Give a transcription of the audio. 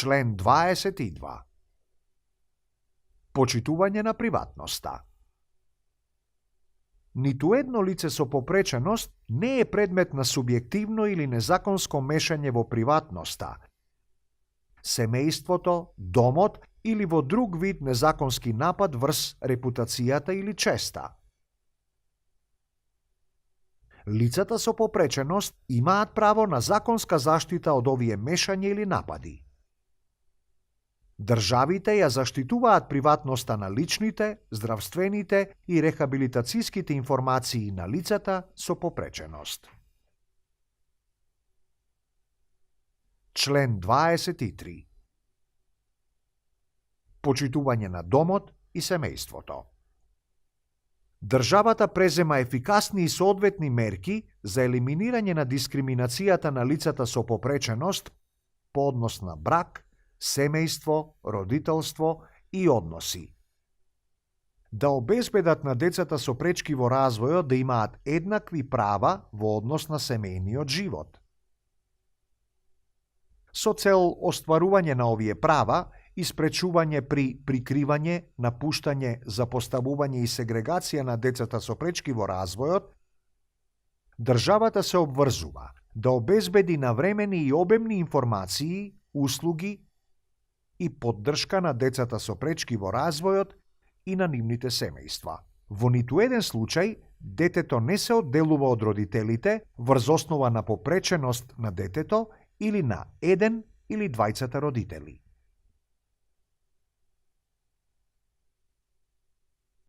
Член 22. Почитување на приватноста. Ниту едно лице со попреченост не е предмет на субјективно или незаконско мешање во приватноста, семејството, домот или во друг вид незаконски напад врз репутацијата или честа. Лицата со попреченост имаат право на законска заштита од овие мешања или напади. Државите ја заштитуваат приватноста на личните, здравствените и рехабилитацијските информации на лицата со попреченост. Член 23. Почитување на домот и семејството. Државата презема ефикасни и соодветни мерки за елиминирање на дискриминацијата на лицата со попреченост по однос на брак, семејство, родителство и односи. Да обезбедат на децата со пречки во развојот да имаат еднакви права во однос на семејниот живот. Со цел остварување на овие права и спречување при прикривање, напуштање, запоставување и сегрегација на децата со пречки во развојот, државата се обврзува да обезбеди навремени и обемни информации, услуги и поддршка на децата со пречки во развојот и на нивните семејства. Во ниту еден случај, детето не се одделува од родителите врз основа на попреченост на детето или на еден или двајцата родители.